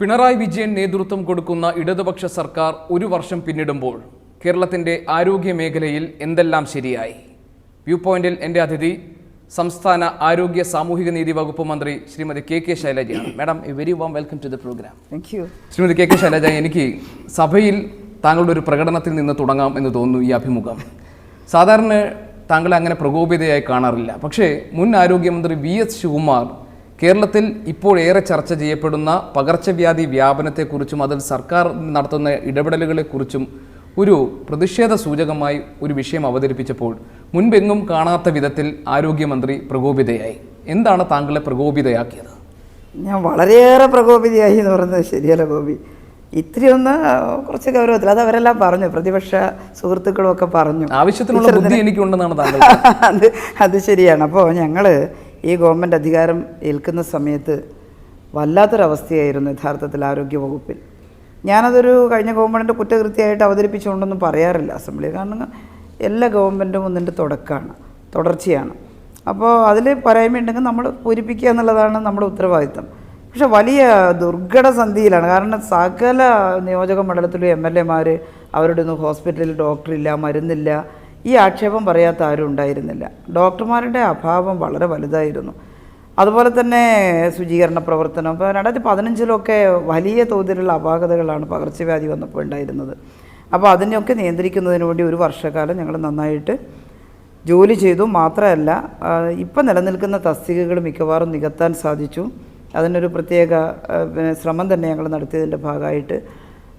പിണറായി വിജയൻ നേതൃത്വം കൊടുക്കുന്ന ഇടതുപക്ഷ സർക്കാർ ഒരു വർഷം പിന്നിടുമ്പോൾ കേരളത്തിൻ്റെ ആരോഗ്യ മേഖലയിൽ എന്തെല്ലാം ശരിയായി? വ്യൂ പോയിന്റിൽ എൻ്റെ അതിഥി സംസ്ഥാന ആരോഗ്യ സാമൂഹിക നീതി വകുപ്പ് മന്ത്രി ശ്രീമതി കെ ശൈലജയാണ്. Madam, a very warm welcome to the programme. Thank you. Shrimati K Shailaja, എനിക്ക് സഭയിൽ താങ്കളുടെ ഒരു പ്രകടനത്തിൽ നിന്ന് തുടങ്ങാം എന്ന് തോന്നുന്നു ഈ അഭിമുഖം. സാധാരണ താങ്കളെ അങ്ങനെ പ്രകോപിതയായി കാണാറില്ല. പക്ഷേ മുൻ ആരോഗ്യമന്ത്രി VS ശിവകുമാർ കേരളത്തിൽ ഇപ്പോൾ ഏറെ ചർച്ച ചെയ്യപ്പെടുന്ന പകർച്ചവ്യാധി വ്യാപനത്തെക്കുറിച്ചും അതിൽ സർക്കാർ നടത്തുന്ന ഇടപെടലുകളെക്കുറിച്ചും ഒരു പ്രതിഷേധ സൂചകമായി ഒരു വിഷയം അവതരിപ്പിച്ചപ്പോൾ മുൻപെങ്ങും കാണാത്ത വിധത്തിൽ ആരോഗ്യമന്ത്രി പ്രകോപിതയായി. എന്താണ് താങ്കളെ പ്രകോപിതയാക്കിയത്? ഞാൻ വളരെയേറെ പ്രകോപിതയായി എന്ന് പറയുന്നത് ശരിയല്ല ഗോപി. ഇത്രയൊന്ന് കുറച്ച് ഗൗരവത്തിൽ അത് അവരെല്ലാം പറഞ്ഞു, പ്രതിപക്ഷ സുഹൃത്തുക്കളും ഒക്കെ പറഞ്ഞു. ആവശ്യത്തിനുള്ള ബുദ്ധി എനിക്കുണ്ടെന്നാണ് താങ്കൾ. അത് ശരിയാണ്. അപ്പോൾ ഞങ്ങൾ ഈ ഗവൺമെൻറ് അധികാരം ഏൽക്കുന്ന സമയത്ത് വല്ലാത്തൊരവസ്ഥയായിരുന്നു യഥാർത്ഥത്തിൽ ആരോഗ്യ വകുപ്പിൽ. ഞാനതൊരു കഴിഞ്ഞ ഗവൺമെൻറ്റിൻ്റെ കുറ്റകൃത്യമായിട്ട് അവതരിപ്പിച്ചുകൊണ്ടൊന്നും പറയാറില്ല അസംബ്ലി. കാരണം എല്ലാ ഗവൺമെൻറ്റും ഒന്നിൻ്റെ തുടർച്ചയാണ്. അപ്പോൾ അതിൽ പറയായ്മയുണ്ടെങ്കിൽ നമ്മൾ പൂരിപ്പിക്കുക എന്നുള്ളതാണ് നമ്മുടെ ഉത്തരവാദിത്തം. പക്ഷെ വലിയ ദുർഘടസന്ധിയിലാണ്. കാരണം സകല നിയോജക മണ്ഡലത്തിലും MLA-മാർ അവരുടെ ഒന്നും ഹോസ്പിറ്റലിൽ ഡോക്ടറില്ല, മരുന്നില്ല, ഈ ആക്ഷേപം പറയാത്ത ആരും ഉണ്ടായിരുന്നില്ല. ഡോക്ടർമാരുടെ അഭാവം വളരെ വലുതായിരുന്നു. അതുപോലെ തന്നെ ശുചീകരണ പ്രവർത്തനം ഇപ്പോൾ 2015-ലൊക്കെ വലിയ തോതിലുള്ള അപാകതകളാണ് പകർച്ചവ്യാധി വന്നപ്പോൾ ഉണ്ടായിരുന്നത്. അപ്പോൾ അതിനെയൊക്കെ നിയന്ത്രിക്കുന്നതിന് വേണ്ടി ഒരു വർഷക്കാലം ഞങ്ങൾ നന്നായിട്ട് ജോലി ചെയ്തു. മാത്രമല്ല ഇപ്പം നിലനിൽക്കുന്ന തസ്തികകൾ മിക്കവാറും നികത്താൻ സാധിച്ചു. അതിനൊരു പ്രത്യേക ശ്രമം തന്നെ ഞങ്ങൾ നടത്തിയതിൻ്റെ ഭാഗമായിട്ട്.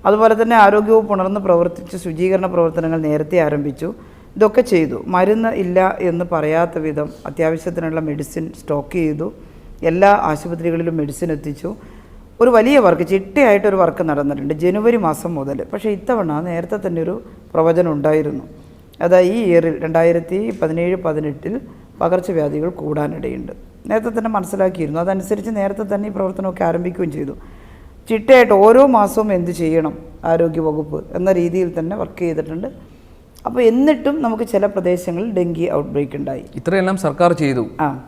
അതുപോലെ തന്നെ ആരോഗ്യവകുപ്പ് ഉണർന്ന് പ്രവർത്തിച്ച് ശുചീകരണ പ്രവർത്തനങ്ങൾ നേരത്തെ ആരംഭിച്ചു. ഇതൊക്കെ ചെയ്തു. മരുന്ന് ഇല്ല എന്ന് പറയാത്ത വിധം അത്യാവശ്യത്തിനുള്ള മെഡിസിൻ സ്റ്റോക്ക് ചെയ്തു. എല്ലാ ആശുപത്രികളിലും മെഡിസിൻ എത്തിച്ചു. ഒരു വലിയ വർക്ക്, ചിട്ടയായിട്ടൊരു വർക്ക് നടന്നിട്ടുണ്ട് ജനുവരി മാസം മുതൽ. പക്ഷേ ഇത്തവണ നേരത്തെ തന്നെ ഒരു പ്രവചനം ഉണ്ടായിരുന്നു. അതായത് ഈ ഇയറിൽ 2017-18 പകർച്ചവ്യാധികൾ കൂടാനിടയുണ്ട്. നേരത്തെ തന്നെ മനസ്സിലാക്കിയിരുന്നു. അതനുസരിച്ച് നേരത്തെ തന്നെ ഈ പ്രവർത്തനമൊക്കെ ആരംഭിക്കുകയും ചെയ്തു. ചിട്ടയായിട്ട് ഓരോ മാസവും എന്ത് ചെയ്യണം ആരോഗ്യവകുപ്പ് എന്ന രീതിയിൽ തന്നെ വർക്ക് ചെയ്തിട്ടുണ്ട്. അപ്പോൾ എന്നിട്ടും നമുക്ക് ചില പ്രദേശങ്ങളിൽ ഡെങ്കി ഔട്ട്ബ്രേക്ക് ഉണ്ടായി. ഇത്രയെല്ലാം സർക്കാർ ചെയ്തു.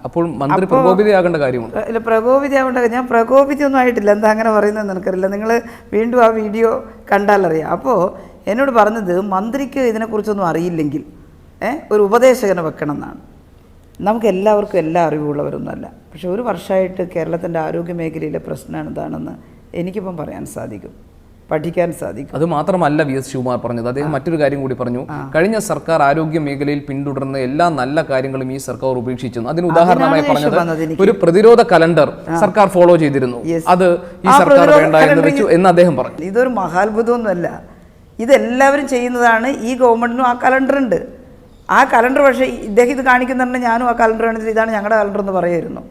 അപ്പോൾ മന്ത്രി പ്രകോപിതയാകേണ്ട കാര്യമുണ്ട്. ഇല്ല, പ്രകോപിതയാവേണ്ട. ഞാൻ പ്രകോപിതയൊന്നും ആയിട്ടില്ല. എന്താ അങ്ങനെ പറയുന്നതെന്ന് എനിക്കറിയില്ല. നിങ്ങൾ വീണ്ടും ആ വീഡിയോ കണ്ടാലറിയാം. അപ്പോൾ എന്നോട് പറഞ്ഞത് മന്ത്രിക്ക് ഇതിനെക്കുറിച്ചൊന്നും അറിയില്ലെങ്കിൽ ഒരു ഉപദേശകനെ വെക്കണം എന്നാണ്. നമുക്ക് എല്ലാവർക്കും എല്ലാ അറിവുള്ളവരൊന്നുമല്ല. പക്ഷെ ഒരു വർഷമായിട്ട് കേരളത്തിൻ്റെ ആരോഗ്യ മേഖലയിലെ പ്രശ്നം എന്താണെന്ന് എനിക്കിപ്പം പറയാൻ സാധിക്കും, പഠിക്കാൻ സാധിക്കും. അത് മാത്രമല്ല VS ശിവകുമാർ പറഞ്ഞത്. അദ്ദേഹം മറ്റൊരു കാര്യം കൂടി പറഞ്ഞു. കഴിഞ്ഞ സർക്കാർ ആരോഗ്യ മേഖലയിൽ പിന്തുടർന്ന എല്ലാ നല്ല കാര്യങ്ങളും ഈ സർക്കാർ ഉപേക്ഷിച്ചു. അതിന് ഉദാഹരണമായി പറഞ്ഞത് ഒരു പ്രതിരോധ കലണ്ടർ സർക്കാർ ഫോളോ ചെയ്തിരുന്നു. അത് ഈ സർക്കാർ വേണ്ട എന്ന് വെച്ചു എന്ന് അദ്ദേഹം പറഞ്ഞു. ഇതൊരു മഹാത്ഭുതമൊന്നുമല്ല. ഇതെല്ലാവരും ചെയ്യുന്നതാണ്. ഈ ഗവൺമെൻറ്റിനും ആ കലണ്ടറുണ്ട്. ആ കലണ്ടർ പക്ഷേ ഇദ്ദേഹം ഇത് കാണിക്കുന്നുണ്ട്, ഞാനും ആ കലണ്ടർ കാണിച്ചിട്ട് ഇതാണ് ഞങ്ങളുടെ കലണ്ടർ എന്ന് പറയുമായിരുന്നു.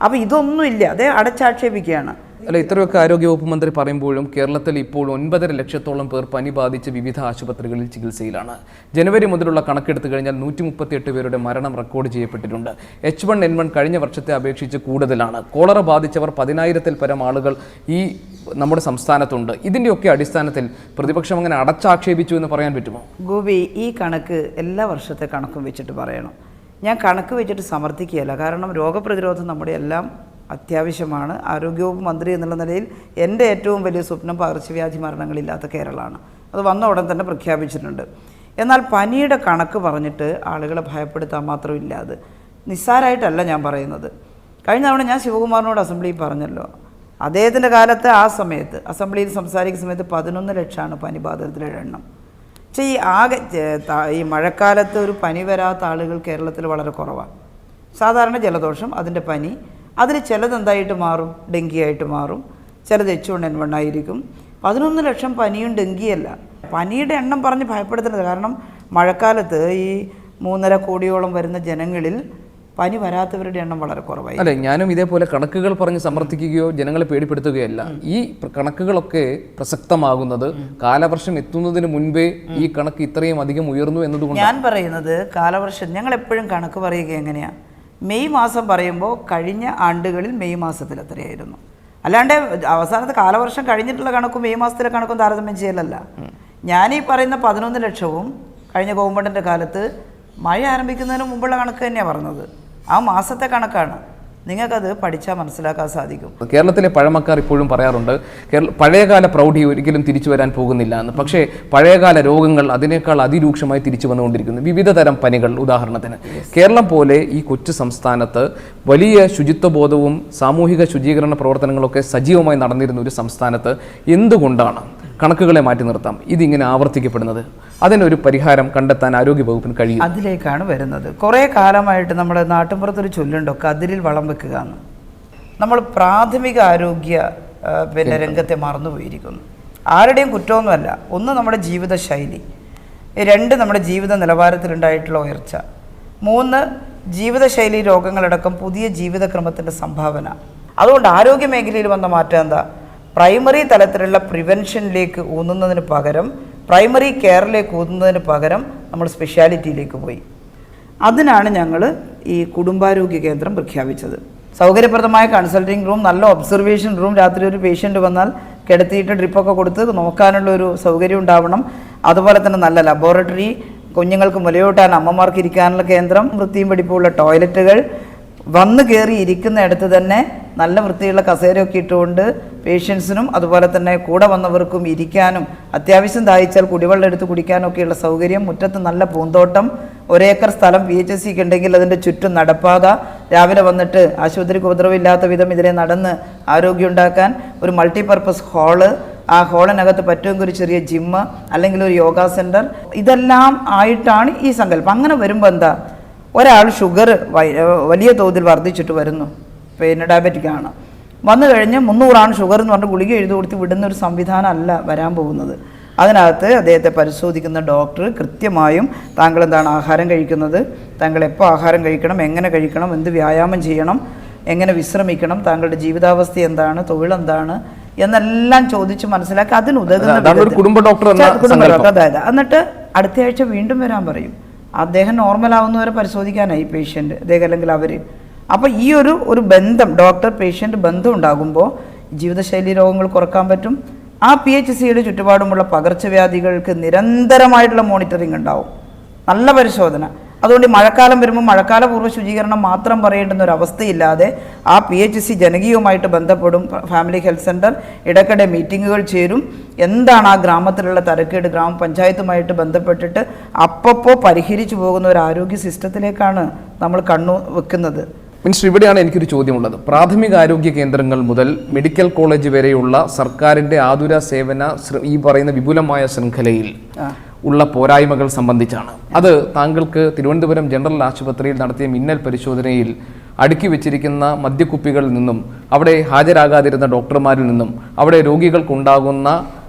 അപ്പോൾ ഇതൊന്നുമില്ല, അദ്ദേഹം അടച്ചാക്ഷേപിക്കുകയാണ്. അല്ല, ഇത്രയൊക്കെ ആരോഗ്യവകുപ്പ് മന്ത്രി പറയുമ്പോഴും കേരളത്തിൽ ഇപ്പോൾ 9.5 ലക്ഷത്തോളം പേർ പനി ബാധിച്ച് വിവിധ ആശുപത്രികളിൽ ചികിത്സയിലാണ്. ജനുവരി മുതലുള്ള കണക്കെടുത്തു കഴിഞ്ഞാൽ 138 പേരുടെ മരണം റെക്കോർഡ് ചെയ്യപ്പെട്ടിട്ടുണ്ട്. H1N1 കഴിഞ്ഞ വർഷത്തെ അപേക്ഷിച്ച് കൂടുതലാണ്. കോളറ ബാധിച്ചവർ 10,000-ൽ പരം ആളുകൾ ഈ നമ്മുടെ സംസ്ഥാനത്തുണ്ട്. ഇതിൻ്റെയൊക്കെ അടിസ്ഥാനത്തിൽ പ്രതിപക്ഷം അങ്ങനെ അടച്ചാക്ഷേപിച്ചു എന്ന് പറയാൻ പറ്റുമോ? ഗോപി, ഈ കണക്ക് എല്ലാ വർഷത്തെ കണക്കും വെച്ചിട്ട് പറയണം. ഞാൻ കണക്ക് വെച്ചിട്ട് സമർത്ഥിക്കുകയല്ല. കാരണം രോഗപ്രതിരോധം നമ്മുടെ എല്ലാം അത്യാവശ്യമാണ്. ആരോഗ്യവകുപ്പ് മന്ത്രി എന്നുള്ള നിലയിൽ എൻ്റെ ഏറ്റവും വലിയ സ്വപ്നം പകർച്ചവ്യാധി മരണങ്ങളില്ലാത്ത കേരളമാണ്. അത് വന്ന ഉടൻ തന്നെ പ്രഖ്യാപിച്ചിട്ടുണ്ട്. എന്നാൽ പനിയുടെ കണക്ക് പറഞ്ഞിട്ട് ആളുകളെ ഭയപ്പെടുത്താൻ മാത്രമില്ല. അത് നിസ്സാരമായിട്ടല്ല ഞാൻ പറയുന്നത്. കഴിഞ്ഞ തവണ ഞാൻ ശിവകുമാറിനോട് അസംബ്ലിയിൽ പറഞ്ഞല്ലോ, അദ്ദേഹത്തിൻ്റെ കാലത്ത് ആ സമയത്ത് അസംബ്ലിയിൽ സംസാരിക്കുന്ന സമയത്ത് 11 ലക്ഷമാണ് പനി ബാധിതരുടെ എണ്ണം. പക്ഷേ ഈ മഴക്കാലത്ത് ഒരു പനി വരാത്ത ആളുകൾ കേരളത്തിൽ വളരെ കുറവാണ്. സാധാരണ ജലദോഷം, അതിൻ്റെ പനി, അതിൽ ചിലത് എന്തായിട്ട് മാറും, ഡെങ്കി ആയിട്ട് മാറും, ചിലത് H1N1 ആയിരിക്കും. 11 ലക്ഷം പനിയും ഡെങ്കിയല്ല. പനിയുടെ എണ്ണം പറഞ്ഞ് ഭയപ്പെടുത്തുന്നത്. കാരണം മഴക്കാലത്ത് ഈ 3.5 കോടിയോളം വരുന്ന ജനങ്ങളിൽ പനി വരാത്തവരുടെ എണ്ണം വളരെ കുറവായി. അല്ലെ, ഞാനും ഇതേപോലെ കണക്കുകൾ പറഞ്ഞ് സമർത്ഥിക്കുകയോ ജനങ്ങളെ പേടിപ്പെടുത്തുകയല്ല. ഈ കണക്കുകളൊക്കെ പ്രസക്തമാകുന്നത് കാലവർഷം എത്തുന്നതിന് മുൻപേ ഈ കണക്ക് ഇത്രയും അധികം ഉയർന്നു എന്നതുകൊണ്ട്. ഞാൻ പറയുന്നത് കാലവർഷം ഞങ്ങൾ എപ്പോഴും കണക്ക് പറയുക എങ്ങനെയാണ്, മെയ് മാസം പറയുമ്പോൾ കഴിഞ്ഞ ആണ്ടുകളിൽ മെയ് മാസത്തിൽ എത്രയായിരുന്നു, അല്ലാണ്ട് അവസാനത്തെ കാലവർഷം കഴിഞ്ഞിട്ടുള്ള കണക്കും മെയ് മാസത്തിലെ കണക്കും താരതമ്യം ചെയ്യലല്ല. ഞാനീ പറയുന്ന 11 ലക്ഷവും കഴിഞ്ഞ ഗവൺമെൻറ്റിൻ്റെ കാലത്ത് മഴ ആരംഭിക്കുന്നതിന് മുമ്പുള്ള കണക്ക് തന്നെയാണ് പറഞ്ഞത്. ആ മാസത്തെ കണക്കാണ്. നിങ്ങൾക്കത് പഠിച്ചാൽ മനസ്സിലാക്കാൻ സാധിക്കും. കേരളത്തിലെ പഴമക്കാർ ഇപ്പോഴും പറയാറുണ്ട് പഴയകാല പ്രൗഢി ഒരിക്കലും തിരിച്ചു വരാൻ പോകുന്നില്ല എന്ന്. പക്ഷേ പഴയകാല രോഗങ്ങൾ അതിനേക്കാൾ അതിരൂക്ഷമായി തിരിച്ചു വന്നുകൊണ്ടിരിക്കുന്നു. വിവിധ തരം പനികൾ. ഉദാഹരണത്തിന് കേരളം പോലെ ഈ കൊച്ചു സംസ്ഥാനത്ത് വലിയ ശുചിത്വബോധവും സാമൂഹിക ശുചീകരണ പ്രവർത്തനങ്ങളൊക്കെ സജീവമായി നടന്നിരുന്ന ഒരു സംസ്ഥാനത്ത് എന്തുകൊണ്ടാണ്, കണക്കുകളെ മാറ്റി നിർത്താം, ഇതിങ്ങനെ ആവർത്തിക്കപ്പെടുന്നത്? അതിനൊരു പരിഹാരം കണ്ടെത്താൻ ആരോഗ്യവകുപ്പിന് കഴിയും. അതിലേക്കാണ് വരുന്നത്. കുറേ കാലമായിട്ട് നമ്മുടെ നാട്ടിൻപുറത്തൊരു ചൊല്ലുണ്ടോ, കതിരിൽ വളം വെക്കുക എന്ന്. നമ്മൾ പ്രാഥമിക ആരോഗ്യ രംഗത്തെ മറന്നുപോയിരിക്കുന്നു. ആരുടെയും കുറ്റമൊന്നുമല്ല. ഒന്ന്, നമ്മുടെ ജീവിതശൈലി. 2, നമ്മുടെ ജീവിത നിലവാരത്തിലുണ്ടായിട്ടുള്ള ഉയർച്ച. 3, ജീവിതശൈലി രോഗങ്ങളടക്കം പുതിയ ജീവിതക്രമത്തിൻ്റെ സംഭാവന. അതുകൊണ്ട് ആരോഗ്യ മേഖലയിൽ വന്ന മാറ്റം എന്താ? പ്രൈമറി തലത്തിലുള്ള പ്രിവെൻഷനിലേക്ക് ഊന്നുന്നതിന് പകരം, പ്രൈമറി കെയറിലേക്ക് ഊന്നുന്നതിന് പകരം നമ്മൾ സ്പെഷ്യാലിറ്റിയിലേക്ക് പോയി. അതിനാണ് ഞങ്ങൾ ഈ കുടുംബാരോഗ്യ കേന്ദ്രം പ്രഖ്യാപിച്ചത്. സൗകര്യപ്രദമായ കൺസൾട്ടിംഗ് റൂം, നല്ല ഒബ്സർവേഷൻ റൂം, രാത്രി ഒരു പേഷ്യൻ്റ് വന്നാൽ കിടത്തിയിട്ട് ഡ്രിപ്പൊക്കെ കൊടുത്ത് നോക്കാനുള്ള ഒരു സൗകര്യം ഉണ്ടാവണം. അതുപോലെ തന്നെ നല്ല ലബോറട്ടറി, കുഞ്ഞുങ്ങൾക്ക് മുലയൂട്ടാൻ അമ്മമാർക്ക് ഇരിക്കാനുള്ള കേന്ദ്രം, വൃത്തിയും വെടിപ്പുള്ള ടോയ്ലറ്റുകൾ, വന്ന് കയറി ഇരിക്കുന്ന ഇടത്ത് തന്നെ നല്ല വൃത്തിയുള്ള കസേരയൊക്കെ ഇട്ടുകൊണ്ട് പേഷ്യൻസിനും അതുപോലെ തന്നെ കൂടെ വന്നവർക്കും ഇരിക്കാനും, അത്യാവശ്യം ദാഹിച്ചാൽ കുടിവെള്ളം എടുത്ത് കുടിക്കാനൊക്കെയുള്ള സൗകര്യം, മുറ്റത്ത് നല്ല പൂന്തോട്ടം, 1 ഏക്കർ സ്ഥലം PHCക്ക് ഉണ്ടെങ്കിൽ അതിൻ്റെ ചുറ്റും നടപ്പാത, രാവിലെ വന്നിട്ട് ആശുപത്രിക്ക് ഉപദ്രവമില്ലാത്ത വിധം ഇതിനെ നടന്ന് ആരോഗ്യം ഉണ്ടാക്കാൻ ഒരു മൾട്ടിപർപ്പസ് ഹാള്, ആ ഹാളിനകത്ത് പറ്റുമെങ്കിൽ ഒരു ചെറിയ ജിമ്മ് അല്ലെങ്കിൽ ഒരു യോഗ സെൻറ്റർ, ഇതെല്ലാം ആയിട്ടാണ് ഈ സങ്കല്പം. അങ്ങനെ വരുമ്പോൾ എന്താ, ഒരാൾ ഷുഗർ വലിയ തോതിൽ വർദ്ധിച്ചിട്ട് വരുന്നു, പിന്നെ ഡയബറ്റിക് ആണ്, വന്നു കഴിഞ്ഞ് 300 ഷുഗർ എന്ന് പറഞ്ഞ് ഗുളിക എഴുതി കൊടുത്ത് വിടുന്ന ഒരു സംവിധാനം അല്ല വരാൻ പോകുന്നത്. അതിനകത്ത് അദ്ദേഹത്തെ പരിശോധിക്കുന്ന ഡോക്ടർ കൃത്യമായും താങ്കൾ എന്താണ് ആഹാരം കഴിക്കുന്നത്, താങ്കൾ എപ്പോൾ ആഹാരം കഴിക്കണം, എങ്ങനെ കഴിക്കണം, എന്ത് വ്യായാമം ചെയ്യണം, എങ്ങനെ വിശ്രമിക്കണം, താങ്കളുടെ ജീവിതാവസ്ഥ എന്താണ്, തൊഴിലെന്താണ് എന്നെല്ലാം ചോദിച്ച് മനസ്സിലാക്കി അതിനുതകുന്ന കുടുംബ ഡോക്ടർ. അതായത് എന്നിട്ട് അടുത്ത ആഴ്ച വീണ്ടും വരാൻ പറയും. അദ്ദേഹം നോർമലാവുന്നവരെ പരിശോധിക്കാനായി പേഷ്യൻ്റ്, അദ്ദേഹം അല്ലെങ്കിൽ അവർ. അപ്പോൾ ഈ ഒരു ബന്ധം, ഡോക്ടർ പേഷ്യൻ്റ് ബന്ധം ഉണ്ടാകുമ്പോൾ ജീവിതശൈലി രോഗങ്ങൾ കുറക്കാൻ പറ്റും. ആ PHCയുടെ ചുറ്റുപാടുമുള്ള പകർച്ചവ്യാധികൾക്ക് നിരന്തരമായിട്ടുള്ള മോണിറ്ററിംഗ് ഉണ്ടാവും, നല്ല പരിശോധന. അതുകൊണ്ട് ഈ മഴക്കാലം വരുമ്പോൾ മഴക്കാലപൂർവ്വ ശുചീകരണം മാത്രം പറയേണ്ടുന്ന ഒരു അവസ്ഥയില്ലാതെ ആ PHC ജനകീയവുമായിട്ട് ബന്ധപ്പെടും. ഫാമിലി ഹെൽത്ത് സെൻറ്റർ ഇടയ്ക്കിടെ മീറ്റിങ്ങുകൾ ചേരും. എന്താണ് ആ ഗ്രാമത്തിലുള്ള തരക്കേട്, ഗ്രാമപഞ്ചായത്തുമായിട്ട് ബന്ധപ്പെട്ടിട്ട് അപ്പോൾ പരിഹരിച്ചു പോകുന്ന ഒരു ആരോഗ്യ സിസ്റ്റത്തിലേക്കാണ് നമ്മൾ കണ്ണു വെക്കുന്നത്. മിനിസ്റ്റർ, ഇവിടെയാണ് എനിക്കൊരു ചോദ്യമുള്ളത്. പ്രാഥമിക ആരോഗ്യ കേന്ദ്രങ്ങൾ മുതൽ മെഡിക്കൽ കോളേജ് വരെയുള്ള സർക്കാരിൻ്റെ ആതുര സേവന ഈ പറയുന്ന വിപുലമായ ശൃംഖലയിൽ ഉള്ള പോരായ്മകൾ സംബന്ധിച്ചാണ്. അത് താങ്കൾക്ക് തിരുവനന്തപുരം ജനറൽ ആശുപത്രിയിൽ നടത്തിയ മിന്നൽ പരിശോധനയിൽ അടുക്കി വെച്ചിരിക്കുന്ന മദ്യക്കുപ്പികളിൽ നിന്നും, അവിടെ ഹാജരാകാതിരുന്ന ഡോക്ടർമാരിൽ നിന്നും, അവിടെ രോഗികൾക്കുണ്ടാകുന്ന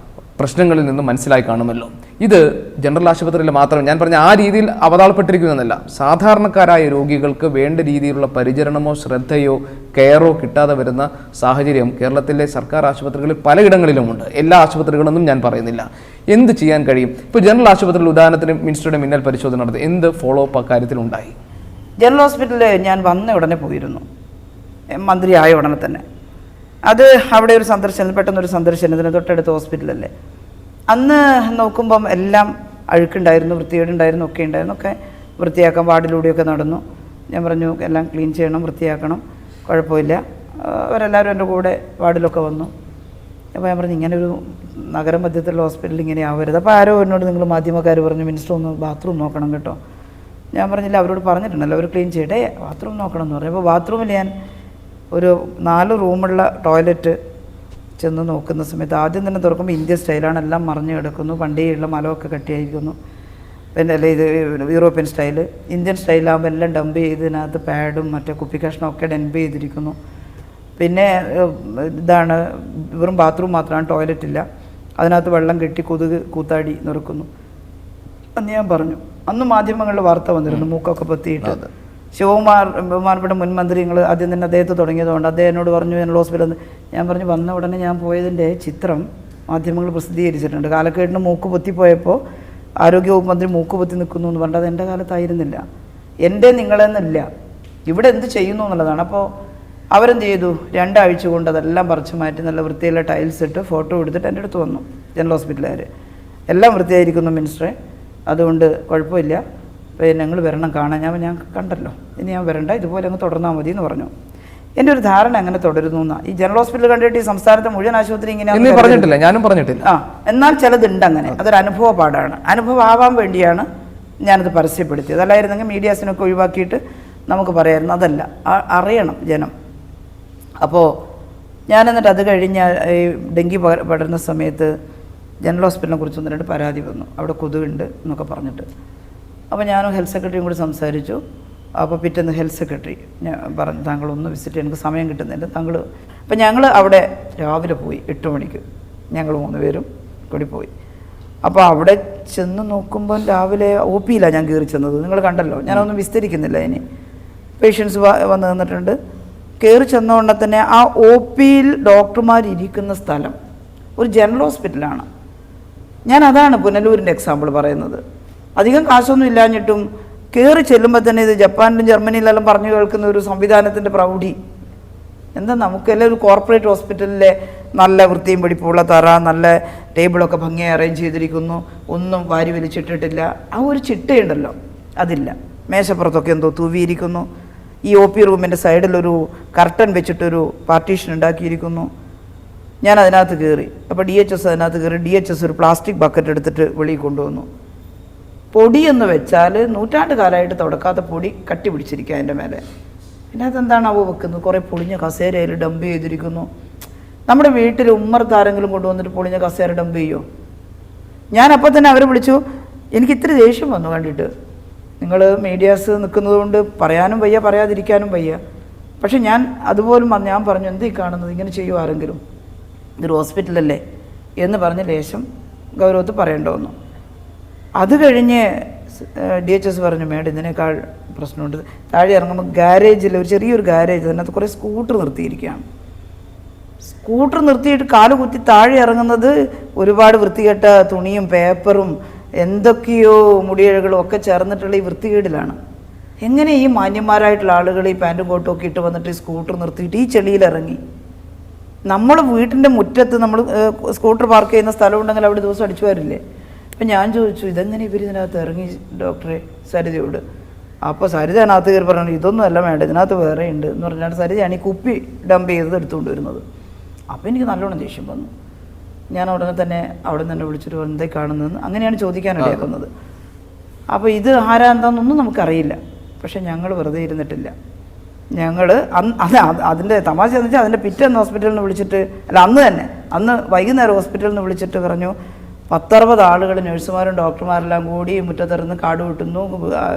പ്രശ്നങ്ങളിൽ നിന്നും മനസ്സിലായി കാണുമല്ലോ. ഇത് ജനറൽ ആശുപത്രിയിൽ മാത്രം, ഞാൻ പറഞ്ഞ ആ രീതിയിൽ അവതാളപ്പെട്ടിരിക്കുന്നതല്ല, സാധാരണക്കാരായ രോഗികൾക്ക് വേണ്ട രീതിയിലുള്ള പരിചരണമോ ശ്രദ്ധയോ കെയറോ കിട്ടാതെ വരുന്ന സാഹചര്യം കേരളത്തിലെ സർക്കാർ ആശുപത്രികളിൽ പലയിടങ്ങളിലുമുണ്ട്. എല്ലാ ആശുപത്രികളൊന്നും ഞാൻ പറയുന്നില്ല. എന്ത് ചെയ്യാൻ കഴിയും? ഇപ്പോൾ ജനറൽ ആശുപത്രിയിൽ ഉദാഹരണത്തിന് മിനിസ്റ്ററുടെ മിന്നൽ പരിശോധന നടത്തി, എന്ത് ഫോളോ അപ്പ് അക്കാര്യത്തിലുണ്ടായി? ജനറൽ ഹോസ്പിറ്റലിൽ ഞാൻ വന്ന ഉടനെ പോയിരുന്നു, മന്ത്രി ആയ ഉടനെ തന്നെ. അത് അവിടെ ഒരു സന്ദർശനം, പെട്ടെന്നൊരു സന്ദർശനത്തിന് തൊട്ടടുത്ത ഹോസ്പിറ്റലല്ലേ. അന്ന് നോക്കുമ്പം എല്ലാം അഴുക്കുണ്ടായിരുന്നു, വൃത്തികേടുണ്ടായിരുന്നു, ഒക്കെ ഉണ്ടായിരുന്നു. ഒക്കെ വൃത്തിയാക്കാൻ വാർഡിലൂടെയൊക്കെ നടന്നു. ഞാൻ പറഞ്ഞു എല്ലാം ക്ലീൻ ചെയ്യണം, വൃത്തിയാക്കണം, കുഴപ്പമില്ല. അവരെല്ലാവരും എൻ്റെ കൂടെ വാർഡിലൊക്കെ വന്നു. അപ്പോൾ ഞാൻ പറഞ്ഞു ഇങ്ങനെ ഒരു നഗരമധ്യത്തിലുള്ള ഹോസ്പിറ്റലിൽ ഇങ്ങനെ ആവരുത്. അപ്പോൾ ആരോ എന്നോട്, നിങ്ങൾ മാധ്യമക്കാർ പറഞ്ഞു മിനിസ്റ്റർ ഒന്ന് ബാത്റൂം നോക്കണം കേട്ടോ. ഞാൻ പറഞ്ഞില്ല, അവരോട് പറഞ്ഞിട്ടുണ്ടല്ലോ അവർ ക്ലീൻ ചെയ്യട്ടെ, ബാത്റൂം നോക്കണം എന്ന് പറഞ്ഞു. അപ്പോൾ ബാത്റൂമിൽ ഞാൻ ഒരു 4 റൂമുള്ള ടോയ്ലറ്റ് ചെന്ന് നോക്കുന്ന സമയത്ത് ആദ്യം തന്നെ തുറക്കുമ്പോൾ ഇന്ത്യൻ സ്റ്റൈലാണ്, എല്ലാം മറിഞ്ഞു കിടക്കുന്നു, പണ്ടേയുള്ള മലമൊക്കെ കട്ടിയായിരിക്കുന്നു. പിന്നെ അല്ലേ ഇത് യൂറോപ്യൻ സ്റ്റൈല്. ഇന്ത്യൻ സ്റ്റൈലാകുമ്പോൾ എല്ലാം ഡംപ് ചെയ്ത് ഇതിനകത്ത് പാഡും മറ്റേ കുപ്പി കഷ്ണമൊക്കെ ഡംപ് ചെയ്തിരിക്കുന്നു. പിന്നെ ഇതാണ് വെറും ബാത്റൂം മാത്രമാണ്, ടോയ്ലറ്റ് ഇല്ല. അതിനകത്ത് വെള്ളം കെട്ടി കൊതുക് കൂത്താടി നിറക്കുന്നു. അന്ന് ഞാൻ പറഞ്ഞു, അന്ന് മാധ്യമങ്ങളിൽ വാർത്ത വന്നിരുന്നു, മൂക്കൊക്കെ പൊത്തിയിട്ട്. ശിവകുമാർ ബഹുമാനപ്പെട്ട മുൻ മന്ത്രികൾ ആദ്യം തന്നെ അദ്ദേഹത്തെ തുടങ്ങിയതുകൊണ്ട് അദ്ദേഹം എന്നോട് പറഞ്ഞു ജനറൽ ഹോസ്പിറ്റലിൽ. ഞാൻ പറഞ്ഞു വന്ന ഉടനെ ഞാൻ പോയതിൻ്റെ ചിത്രം മാധ്യമങ്ങൾ പ്രസിദ്ധീകരിച്ചിട്ടുണ്ട്. കാലക്കേടിന് മൂക്ക് പൊത്തിപ്പോയപ്പോൾ ആരോഗ്യവകുപ്പ് മന്ത്രി മൂക്ക് പൊത്തി നിൽക്കുന്നു എന്ന് പറഞ്ഞത് എൻ്റെ കാലത്തായിരുന്നില്ല, എൻ്റെ നിങ്ങളെന്നില്ല, ഇവിടെ എന്ത് ചെയ്യുന്നു എന്നുള്ളതാണ്. അപ്പോൾ അവരെന്ത് ചെയ്തു, 2 ആഴ്ച കൊണ്ട് അതെല്ലാം പറിച്ചു മാറ്റി നല്ല വൃത്തിയുള്ള ടൈൽസ് ഇട്ട് ഫോട്ടോ എടുത്തിട്ട് എൻ്റെ അടുത്ത് വന്നു ജനറൽ ഹോസ്പിറ്റലുകാർ. എല്ലാം വൃത്തിയായിരിക്കുന്നു മിനിസ്റ്ററെ, അതുകൊണ്ട് കുഴപ്പമില്ല, പിന്നെ ഞങ്ങൾ വരണം കാണാൻ. ഞാൻ കണ്ടല്ലോ, ഇനി ഞാൻ വരണ്ട, ഇതുപോലെ അങ്ങ് തുടർന്നാൽ മതി എന്ന് പറഞ്ഞു. എൻ്റെ ഒരു ധാരണ അങ്ങനെ തുടരുന്നു എന്നാണ്. ഈ ജനറൽ ഹോസ്പിറ്റൽ കണ്ടിട്ട് ഈ സംസ്ഥാനത്തെ മുഴുവൻ ആശുപത്രി ഇങ്ങനെ പറഞ്ഞിട്ടില്ല, ഞാനും പറഞ്ഞിട്ടില്ല. എന്നാൽ ചിലതുണ്ട് അങ്ങനെ. അതൊരു അനുഭവപാടാണ്. അനുഭവം ആവാൻ വേണ്ടിയാണ് ഞാനത് പരസ്യപ്പെടുത്തിയത്. അതല്ലായിരുന്നെങ്കിൽ മീഡിയാസിനൊക്കെ ഒഴിവാക്കിയിട്ട് നമുക്ക് പറയാമായിരുന്നു. അതല്ല, അറിയണം ജനം. അപ്പോൾ ഞാൻ എന്നിട്ട് അത് കഴിഞ്ഞ് ഈ ഡെങ്കി പടരുന്ന സമയത്ത് ജനറൽ ഹോസ്പിറ്റലിനെ കുറിച്ച് 1-2 പരാതി വന്നു. അവിടെ കൊതുകുണ്ട് എന്നൊക്കെ പറഞ്ഞിട്ട്. അപ്പോൾ ഞാനും ഹെൽത്ത് സെക്രട്ടറിയും കൂടി സംസാരിച്ചു. അപ്പോൾ പിറ്റേന്ന് ഹെൽത്ത് സെക്രട്ടറി ഞാൻ പറഞ്ഞു, താങ്കളൊന്ന് വിസിറ്റ് ചെയ്യാൻ എനിക്ക് സമയം കിട്ടുന്നില്ല, താങ്കൾ. അപ്പം ഞങ്ങൾ അവിടെ രാവിലെ പോയി 8 മണിക്ക്, ഞങ്ങൾ 3 പേരും കൂടി പോയി. അപ്പോൾ അവിടെ ചെന്ന് നോക്കുമ്പോൾ രാവിലെ OP ഞാൻ കയറി ചെന്നത്, നിങ്ങൾ കണ്ടല്ലോ, ഞാനൊന്നും വിസ്തരിക്കുന്നില്ല. ഇനി പേഷ്യൻസ് വന്ന് നിന്നിട്ടുണ്ട്. കയറി ചെന്നുകൊണ്ട് തന്നെ ആ OPയിൽ ഡോക്ടർമാരിരിക്കുന്ന സ്ഥലം ഒരു ജനറൽ ഹോസ്പിറ്റലാണ്. ഞാൻ അതാണ് പുനലൂരിൻ്റെ എക്സാമ്പിൾ പറയുന്നത്. അധികം കാശൊന്നും ഇല്ലാഞ്ഞിട്ടും കയറി ചെല്ലുമ്പോൾ തന്നെ ഇത് ജപ്പാനിലും ജർമ്മനിയിലെല്ലാം പറഞ്ഞു കേൾക്കുന്ന ഒരു സംവിധാനത്തിൻ്റെ പ്രൗഢി. എന്താ, നമുക്കെല്ലാം ഒരു കോർപ്പറേറ്റ് ഹോസ്പിറ്റലിലെ നല്ല വൃത്തിയും പിടിപ്പുള്ള തറ, നല്ല ടേബിളൊക്കെ ഭംഗിയായി അറേഞ്ച് ചെയ്തിരിക്കുന്നു, ഒന്നും വാരി വലിച്ചിട്ടിട്ടില്ല. ആ ഒരു ചിട്ടയുണ്ടല്ലോ, അതില്ല. മേശപ്പുറത്തൊക്കെ എന്തോ തൂവിയിരിക്കുന്നു. ഈ OP റൂമിൻ്റെ സൈഡിലൊരു കർട്ടൻ വെച്ചിട്ടൊരു പാർട്ടീഷൻ ഉണ്ടാക്കിയിരിക്കുന്നു. ഞാൻ അതിനകത്ത് കയറി. അപ്പോൾ DHS അതിനകത്ത് കയറി. DHS ഒരു പ്ലാസ്റ്റിക് ബക്കറ്റ് എടുത്തിട്ട് വെളിയിൽ കൊണ്ടുവന്നു. പൊടിയെന്ന് വെച്ചാൽ നൂറ്റാണ്ട് കാലമായിട്ട് തുടക്കാത്ത പൊടി കട്ടി പിടിച്ചിരിക്കുക അതിൻ്റെ മേലെ. ഇതിനകത്ത് എന്താണ് അവ വെക്കുന്നത്? കുറേ പൊളിഞ്ഞ കസേരയിൽ ഡംപ് ചെയ്തിരിക്കുന്നു. നമ്മുടെ വീട്ടിൽ ഉമ്മർത്താരെങ്കിലും കൊണ്ടുവന്നിട്ട് പൊളിഞ്ഞ കസേര ഡംപ് ചെയ്യുമോ? ഞാനപ്പോൾ തന്നെ അവരെ വിളിച്ചു. എനിക്ക് ഇത്തിരി ദേഷ്യം വന്നു കണ്ടിട്ട്. നിങ്ങൾ മീഡിയാസ് നിൽക്കുന്നത് കൊണ്ട് പറയാനും വയ്യ, പറയാതിരിക്കാനും വയ്യ. പക്ഷെ ഞാൻ അതുപോലും ഞാൻ പറഞ്ഞു, എന്തീ കാണുന്നത്, ഇങ്ങനെ ചെയ്യുമോ ആരെങ്കിലും? ഇതൊരു ഹോസ്പിറ്റലല്ലേ എന്ന് പറഞ്ഞ് ലേശം ഗൗരവത്തിൽ പറയേണ്ടി വന്നു. അത് കഴിഞ്ഞ് DHS പറഞ്ഞു, മേഡം ഇതിനേക്കാൾ പ്രശ്നമുണ്ട്. താഴെ ഇറങ്ങുമ്പോൾ ഗാരേജിൽ ഒരു ചെറിയൊരു ഗാരേജ്, അതിനകത്ത് കുറേ സ്കൂട്ടർ നിർത്തിയിരിക്കുകയാണ്. സ്കൂട്ടർ നിർത്തിയിട്ട് കാല് കുത്തി താഴെ ഇറങ്ങുന്നത് ഒരുപാട് വൃത്തികെട്ട തുണിയും പേപ്പറും എന്തൊക്കെയോ മുടിയഴകളും ഒക്കെ ചേർന്നിട്ടുള്ള ഈ വൃത്തികേടിലാണ്. എങ്ങനെ ഈ മാന്യന്മാരായിട്ടുള്ള ആളുകൾ ഈ പാൻറ്റും കോട്ടും ഒക്കെ ഇട്ട് വന്നിട്ട് ഈ സ്കൂട്ടർ നിർത്തിയിട്ട് ഈ ചെളിയിലിറങ്ങി? നമ്മൾ വീട്ടിൻ്റെ മുറ്റത്ത് നമ്മൾ സ്കൂട്ടർ പാർക്ക് ചെയ്യുന്ന സ്ഥലമുണ്ടെങ്കിൽ അവിടെ ദിവസം അടിച്ചു വരില്ലേ? അപ്പം ഞാൻ ചോദിച്ചു, ഇതെങ്ങനെ ഇവർ ഇതിനകത്ത് ഇറങ്ങി ഡോക്ടറെ സരിതയോട്? അപ്പോൾ സരിത അതിനകത്ത് കയറി പറഞ്ഞു, ഇതൊന്നും അല്ല വേണ്ട, ഇതിനകത്ത് വേറെ ഉണ്ട് എന്ന് പറഞ്ഞാൽ സരിതയാണ് ഈ കുപ്പി ഡംപ് ചെയ്തത് എടുത്തുകൊണ്ട് വരുന്നത്. അപ്പോൾ എനിക്ക് നല്ലോണം ദേഷ്യം വന്നു. ഞാൻ ഉടനെ തന്നെ അവിടെ നിന്ന് തന്നെ വിളിച്ചിട്ട് എന്തേ കാണുന്നതെന്ന് അങ്ങനെയാണ് ചോദിക്കാനിടയാക്കുന്നത്. അപ്പോൾ ഇത് ആരാ എന്താണെന്നൊന്നും നമുക്കറിയില്ല. പക്ഷെ ഞങ്ങൾ വെറുതെ ഇരുന്നിട്ടില്ല. ഞങ്ങൾ അതിൻ്റെ തമാശ എന്ന് വെച്ചാൽ അതിൻ്റെ പിറ്റേന്ന് ഹോസ്പിറ്റലിൽ നിന്ന് വിളിച്ചിട്ട്, അന്ന് വൈകുന്നേരം ഹോസ്പിറ്റലിൽ നിന്ന് വിളിച്ചിട്ട് പറഞ്ഞു, 10-60 ആളുകൾ, നഴ്സുമാരും ഡോക്ടർമാരെല്ലാം കൂടി മുറ്റത്തിറന്ന് കാട് വിട്ടുന്നു,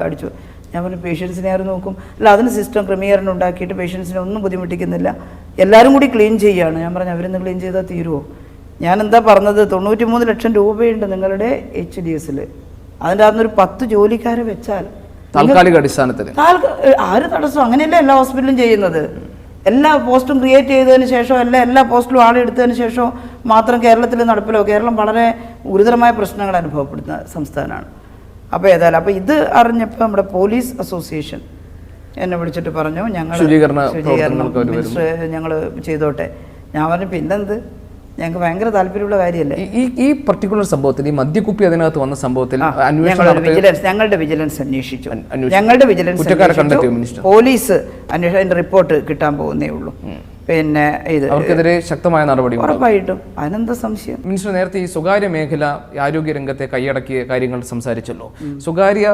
അടിച്ചു. ഞാൻ പറഞ്ഞു, പേഷ്യൻസിനെ ആരും നോക്കും? അല്ല, അതിന് സിസ്റ്റം ക്രമീകരണം ഉണ്ടാക്കിയിട്ട് പേഷ്യൻസിനെ ഒന്നും ബുദ്ധിമുട്ടിക്കുന്നില്ല, എല്ലാവരും കൂടി ക്ലീൻ ചെയ്യുകയാണ്. ഞാൻ പറഞ്ഞു, അവരൊന്ന് ക്ലീൻ ചെയ്താൽ തീരുമോ? ഞാൻ എന്താ പറഞ്ഞത്, 93 ലക്ഷം രൂപയുണ്ട് നിങ്ങളുടെ HDSൽ. അതിൻ്റെ അകത്തുനിന്നൊരു 10 ജോലിക്കാരെ വെച്ചാൽ താൽക്കാലിക അടിസ്ഥാനത്തിൽ ആര് തടസ്സം? അങ്ങനെയല്ല എല്ലാ ഹോസ്പിറ്റലും ചെയ്യുന്നത്. എല്ലാ പോസ്റ്റും ക്രിയേറ്റ് ചെയ്തതിന് ശേഷം, എല്ലാ പോസ്റ്റിലും ആളെടുത്തതിന് ശേഷം മാത്രം കേരളത്തിൽ നടപ്പിലോ. കേരളം വളരെ ഗുരുതരമായ പ്രശ്നങ്ങൾ അനുഭവപ്പെടുന്ന സംസ്ഥാനമാണ്. അപ്പോൾ ഏതായാലും അപ്പോൾ ഇത് അറിഞ്ഞപ്പോൾ നമ്മുടെ പോലീസ് അസോസിയേഷൻ എന്നെ വിളിച്ചിട്ട് പറഞ്ഞു, ഞങ്ങൾ ഞങ്ങൾ ചെയ്തോട്ടെ. ഞാൻ പറഞ്ഞു, പിന്നെന്ത്, ഞങ്ങൾക്ക് ഭയങ്കര താല്പര്യമുള്ള കാര്യമല്ലേ. ഈ പർട്ടിക്കുലർ സംഭവത്തിൽ, ഈ മദ്യക്കുപ്പി അതിനകത്ത് വന്ന സംഭവത്തിൽ ഞങ്ങളുടെ വിജിലൻസ് അന്വേഷിച്ചു. പോലീസ് അന്വേഷണ റിപ്പോർട്ട് കിട്ടാൻ പോകുന്നേ ഉള്ളൂ. പിന്നെ ഇത് അവർക്കെതിരെ ശക്തമായ നടപടി ഉറപ്പായിട്ടും. അതിനെന്താ സംശയം? മിനിസ്റ്റർ, നേരത്തെ ഈ സ്വകാര്യ മേഖല ആരോഗ്യ രംഗത്തെ കൈയടക്കിയ കാര്യങ്ങൾ സംസാരിച്ചല്ലോ. സ്വകാര്യ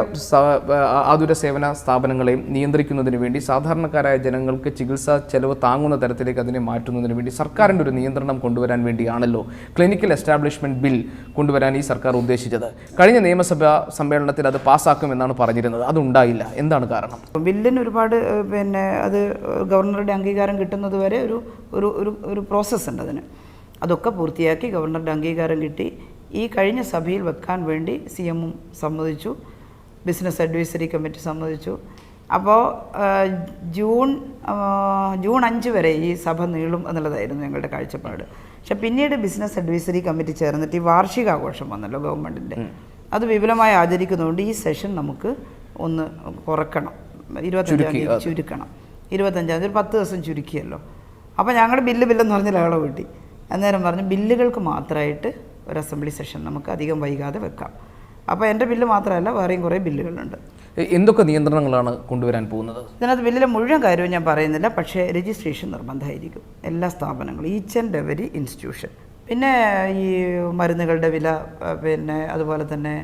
ആതുര സേവന സ്ഥാപനങ്ങളെയും നിയന്ത്രിക്കുന്നതിന് വേണ്ടി സാധാരണക്കാരായ ജനങ്ങൾക്ക് ചികിത്സാ ചെലവ് താങ്ങുന്ന തരത്തിലേക്ക് അതിനെ മാറ്റുന്നതിന് വേണ്ടി സർക്കാരിൻ്റെ ഒരു നിയന്ത്രണം കൊണ്ടുവരാൻ വേണ്ടിയാണല്ലോ ക്ലിനിക്കൽ എസ്റ്റാബ്ലിഷ്മെന്റ് ബിൽ കൊണ്ടുവരാൻ ഈ സർക്കാർ ഉദ്ദേശിച്ചത്. കഴിഞ്ഞ നിയമസഭാ സമ്മേളനത്തിൽ അത് പാസ്സാക്കുമെന്നാണ് പറഞ്ഞിരുന്നത്. അതുണ്ടായില്ല. എന്താണ് കാരണം? ബില്ലിന് ഒരുപാട് അത് ഗവർണറുടെ അംഗീകാരം കിട്ടുന്നത് വരെ ഒരു പ്രോസസ്സുണ്ട് അതിന്. അതൊക്കെ പൂർത്തിയാക്കി ഗവർണറുടെ അംഗീകാരം കിട്ടി. ഈ കഴിഞ്ഞ സഭയിൽ വെക്കാൻ വേണ്ടി CM സമ്മതിച്ചു, ബിസിനസ് അഡ്വൈസറി കമ്മിറ്റി സമ്മതിച്ചു. അപ്പോൾ ജൂൺ 5 വരെ ഈ സഭ നീളും എന്നുള്ളതായിരുന്നു ഞങ്ങളുടെ കാഴ്ചപ്പാട്. പക്ഷെ പിന്നീട് ബിസിനസ് അഡ്വൈസറി കമ്മിറ്റി ചേർന്നിട്ട് ഈ വാർഷികാഘോഷം വന്നല്ലോ ഗവൺമെൻറ്റിൻ്റെ, അത് വിപുലമായി ആചരിക്കുന്നതുകൊണ്ട് ഈ സെഷൻ നമുക്ക് ഒന്ന് കുറക്കണം, 25-ാം തീയതി ചുരുക്കണം. 25-ാം തീയതി 10 ദിവസം ചുരുക്കിയല്ലോ. അപ്പോൾ ഞങ്ങളുടെ ബില്ലെന്ന് പറഞ്ഞ് ലഹള കൂട്ടി. അന്നേരം പറഞ്ഞു, ബില്ലുകൾക്ക് മാത്രമായിട്ട് ഒരു അസംബ്ലി സെഷൻ നമുക്ക് അധികം വൈകാതെ വെക്കാം. അപ്പോൾ എൻ്റെ ബില്ല് മാത്രമല്ല, വേറെയും കുറേ ബില്ലുകളുണ്ട്. എന്തൊക്കെ നിയന്ത്രണങ്ങളാണ് കൊണ്ടുവരാൻ പോകുന്നത്? ഇതിനകത്ത് വലിയ മുഴുവൻ കാര്യവും ഞാൻ പറയുന്നില്ല, പക്ഷേ രജിസ്ട്രേഷൻ നിർബന്ധമായിരിക്കും എല്ലാ സ്ഥാപനങ്ങളും, ഈച്ച് ആൻഡ് എവരി ഇൻസ്റ്റിറ്റ്യൂഷൻ. പിന്നെ ഈ മരുന്നുകളുടെ വില, പിന്നെ അതുപോലെ തന്നെ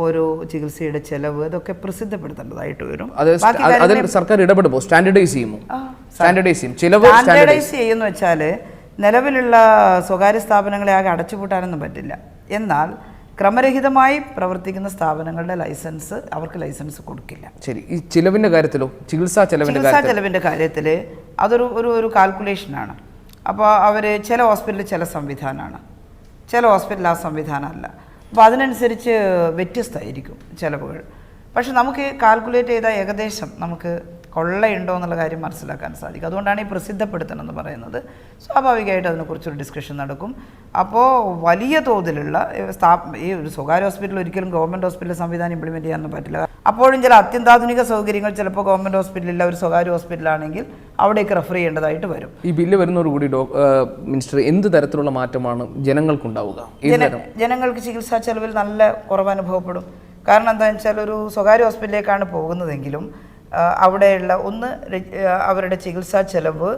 ഓരോ ചികിത്സയുടെ ചെലവ്, ഇതൊക്കെ പ്രസിദ്ധപ്പെടുത്തേണ്ടതായിട്ട് വരും. അതിൽ സർക്കാർ ഇടപെടുമോ? സ്റ്റാൻഡർഡൈസ് ചെയ്യുമോ? സ്റ്റാൻഡർഡൈസ് ചെയ്യുമെന്ന് വെച്ചാൽ നിലവിലുള്ള സ്വകാര്യ സ്ഥാപനങ്ങളെ ആകെ അടച്ചുപൂട്ടാനൊന്നും പറ്റില്ല. എന്നാൽ ക്രമരഹിതമായി പ്രവർത്തിക്കുന്ന സ്ഥാപനങ്ങളുടെ ലൈസൻസ്, അവർക്ക് ലൈസൻസ് കൊടുക്കില്ല. ശരി. ഈ ചിലവിൻ്റെ കാര്യത്തിലോ? ചികിത്സാ ചെലവിൻ്റെ കാര്യത്തിൽ അതൊരു ഒരു കാൽക്കുലേഷനാണ്. അപ്പോൾ അവർ ചില ഹോസ്പിറ്റലിൽ ചില സംവിധാനമാണ്, ചില ഹോസ്പിറ്റലിൽ ആ സംവിധാനമല്ല. അപ്പോൾ അതിനനുസരിച്ച് വ്യത്യസ്തമായിരിക്കും ചിലവുകൾ. പക്ഷെ നമുക്ക് കാൽക്കുലേറ്റ് ചെയ്താൽ ഏകദേശം നമുക്ക് കൊള്ളയുണ്ടോ എന്നുള്ള കാര്യം മനസ്സിലാക്കാൻ സാധിക്കും. അതുകൊണ്ടാണ് ഈ പ്രസിദ്ധപ്പെടുത്തണം എന്ന് പറയുന്നത്. സ്വാഭാവികമായിട്ട് അതിനെക്കുറിച്ചൊരു ഡിസ്കഷൻ നടക്കും. അപ്പോൾ വലിയ തോതിലുള്ള ഈ ഒരു സ്വകാര്യ ഹോസ്പിറ്റൽ ഒരിക്കലും ഗവൺമെൻറ് ഹോസ്പിറ്റൽ സംവിധാനം ഇംപ്ലിമെൻറ്റ് ചെയ്യാനൊന്നും പറ്റില്ല. അപ്പോഴും ചില അത്യന്താധുനിക സൗകര്യങ്ങൾ ചിലപ്പോൾ ഗവൺമെൻറ് ഹോസ്പിറ്റലില്ല, ഒരു സ്വകാര്യ ഹോസ്പിറ്റലാണെങ്കിൽ അവിടേക്ക് റെഫർ ചെയ്യേണ്ടതായിട്ട് വരും. ഈ ബില്ല് വരുന്നതോടുകൂടി മിനിസ്റ്റർ എന്ത് തരത്തിലുള്ള മാറ്റമാണ് ജനങ്ങൾക്കുണ്ടാവുക? ജനങ്ങൾക്ക് ചികിത്സാ ചെലവിൽ നല്ല കുറവ് അനുഭവപ്പെടും. കാരണം എന്താണെന്ന് വെച്ചാൽ ഒരു സ്വകാര്യ ഹോസ്പിറ്റലിലേക്കാണ് പോകുന്നതെങ്കിലും അവിടെയുള്ള അവരുടെ ചികിത്സാ ചെലവ്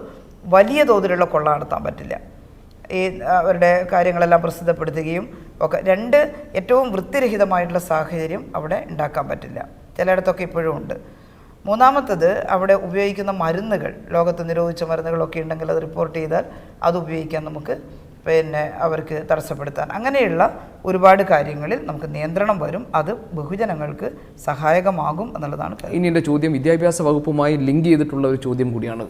വലിയ തോതിലുള്ള കൊള്ള നടത്താൻ പറ്റില്ല. ഈ അവരുടെ കാര്യങ്ങളെല്ലാം പ്രസിദ്ധപ്പെടുത്തുകയും ഒക്കെ. രണ്ട്, ഏറ്റവും വൃത്തിരഹിതമായിട്ടുള്ള സാഹചര്യം അവിടെ ഉണ്ടാക്കാൻ പറ്റില്ല, ചിലയിടത്തൊക്കെ ഇപ്പോഴും ഉണ്ട്. മൂന്നാമത്തത്, അവിടെ ഉപയോഗിക്കുന്ന മരുന്നുകൾ, ലോകത്ത് നിരോധിച്ച മരുന്നുകളൊക്കെ ഉണ്ടെങ്കിൽ അത് റിപ്പോർട്ട് ചെയ്താൽ അത് ഉപയോഗിക്കാൻ നമുക്ക് അവർക്ക് തടസ്സപ്പെടുത്താൻ, അങ്ങനെയുള്ള ഒരുപാട് കാര്യങ്ങളിൽ നമുക്ക് നിയന്ത്രണം വരും. അത് ബഹുജനങ്ങൾക്ക് സഹായകമാകും എന്നുള്ളതാണ്. ഇനി എൻ്റെ ചോദ്യം വിദ്യാഭ്യാസ വകുപ്പുമായി ലിങ്ക് ചെയ്തിട്ടുള്ള ഒരു ചോദ്യം കൂടിയാണ്.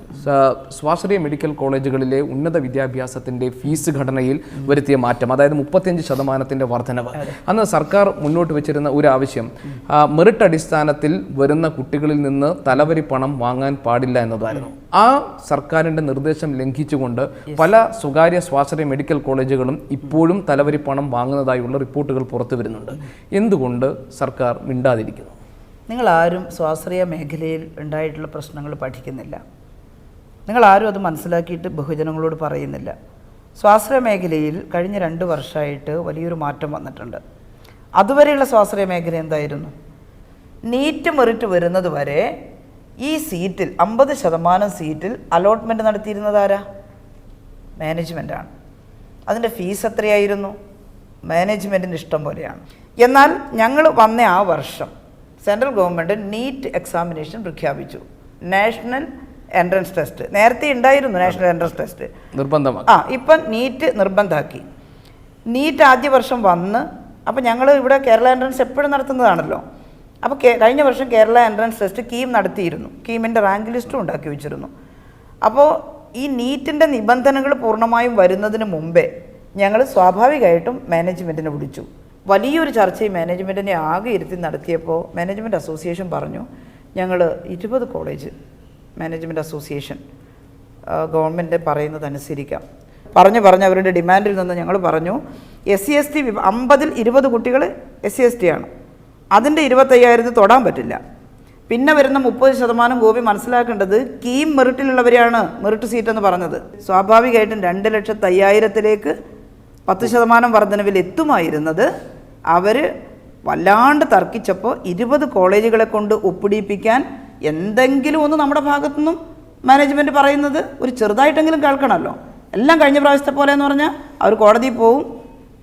സ്വാശ്രയ മെഡിക്കൽ കോളേജുകളിലെ ഉന്നത വിദ്യാഭ്യാസത്തിൻ്റെ ഫീസ് ഘടനയിൽ വരുത്തിയ മാറ്റം, അതായത് 35% വർധനവ്. അന്ന് സർക്കാർ മുന്നോട്ട് വെച്ചിരുന്ന ഒരു ആവശ്യം മെറിറ്റ് അടിസ്ഥാനത്തിൽ വരുന്ന കുട്ടികളിൽ നിന്ന് തലവരി പണം വാങ്ങാൻ പാടില്ല എന്നതായിരുന്നു. ആ സർക്കാരിൻ്റെ നിർദ്ദേശം ലംഘിച്ചുകൊണ്ട് പല സ്വകാര്യ സ്വാശ്രയ മെഡിക്കൽ കോളേജുകളും ഇപ്പോഴും തലവരി പണം വാങ്ങുന്നതായുള്ള റിപ്പോർട്ടുകൾ പുറത്തു വരുന്നുണ്ട്. എന്തുകൊണ്ട് സർക്കാർ മിണ്ടാതിരിക്കുന്നു? നിങ്ങളാരും സ്വാശ്രയ മേഖലയിൽ ഉണ്ടായിട്ടുള്ള പ്രശ്നങ്ങൾ പഠിക്കുന്നില്ല. നിങ്ങളാരും അത് മനസ്സിലാക്കിയിട്ട് ബഹുജനങ്ങളോട് പറയുന്നില്ല. സ്വാശ്രയ മേഖലയിൽ കഴിഞ്ഞ 2 വർഷമായിട്ട് വലിയൊരു മാറ്റം വന്നിട്ടുണ്ട്. അതുവരെയുള്ള സ്വാശ്രയ മേഖല എന്തായിരുന്നു? നീറ്റ് മെറിറ്റ് വരുന്നത് വരെ ഈ സീറ്റിൽ 50% സീറ്റിൽ അലോട്ട്മെൻറ്റ് നടത്തിയിരുന്നത് ആരാ? മാനേജ്മെൻറ്റാണ്. അതിൻ്റെ ഫീസ് എത്രയായിരുന്നു? മാനേജ്മെൻറ്റിൻ്റെ ഇഷ്ടം പോലെയാണ്. എന്നാൽ ഞങ്ങൾ വന്ന ആ വർഷം സെൻട്രൽ ഗവൺമെൻറ് നീറ്റ് എക്സാമിനേഷൻ പ്രഖ്യാപിച്ചു. നാഷണൽ എൻട്രൻസ് ടെസ്റ്റ് നേരത്തെ ഉണ്ടായിരുന്നു, നാഷണൽ എൻട്രൻസ് ടെസ്റ്റ് നിർബന്ധമാക്കി. ഇപ്പം നീറ്റ് നിർബന്ധമാക്കി. നീറ്റ് ആദ്യ വർഷം വന്ന്, അപ്പം ഞങ്ങൾ ഇവിടെ കേരള എൻട്രൻസ് എപ്പോഴും നടത്തുന്നതാണല്ലോ. അപ്പോൾ കഴിഞ്ഞ വർഷം കേരള എൻട്രൻസ് ടെസ്റ്റ് കീം നടത്തിയിരുന്നു. കീമിൻ്റെ റാങ്ക് ലിസ്റ്റും ഉണ്ടാക്കി വെച്ചിരുന്നു. അപ്പോൾ ഈ നീറ്റിൻ്റെ നിബന്ധനകൾ പൂർണ്ണമായും വരുന്നതിന് മുമ്പേ ഞങ്ങൾ സ്വാഭാവികമായിട്ടും മാനേജ്മെൻറ്റിനെ വിളിച്ചു. വലിയൊരു ചർച്ചയും മാനേജ്മെൻറ്റിനെ ആകെ ഇരുത്തി നടത്തിയപ്പോൾ മാനേജ്മെൻറ്റ് അസോസിയേഷൻ പറഞ്ഞു, ഞങ്ങൾ 20 കോളേജ് മാനേജ്മെൻറ്റ് അസോസിയേഷൻ ഗവൺമെൻറ് പറയുന്നതനുസരിക്കാം. പറഞ്ഞ് അവരുടെ ഡിമാൻഡിൽ നിന്ന് ഞങ്ങൾ പറഞ്ഞു, SC/ST 50-ൽ 20 കുട്ടികൾ SC/ST ആണ്, അതിൻ്റെ 25,000 തൊടാൻ പറ്റില്ല. പിന്നെ വരുന്ന 30% ഗോപി മനസ്സിലാക്കേണ്ടത് കീം മെറിറ്റിലുള്ളവരെയാണ് മെറിറ്റ് സീറ്റ് എന്ന് പറഞ്ഞത്. സ്വാഭാവികമായിട്ടും 2,05,000-ലേക്ക് 10% വർധനവിൽ എത്തുമായിരുന്നത് അവർ വല്ലാണ്ട് തർക്കിച്ചപ്പോൾ 20 കോളേജുകളെ കൊണ്ട് ഒപ്പിടിപ്പിക്കാൻ എന്തെങ്കിലും ഒന്ന് നമ്മുടെ ഭാഗത്തുനിന്നും മാനേജ്മെൻറ്റ് പറയുന്നത് ഒരു ചെറുതായിട്ടെങ്കിലും കേൾക്കണമല്ലോ. എല്ലാം കഴിഞ്ഞ പ്രാവശ്യത്തെ പോലെ എന്ന് പറഞ്ഞാൽ അവർ കോടതിയിൽ പോവും.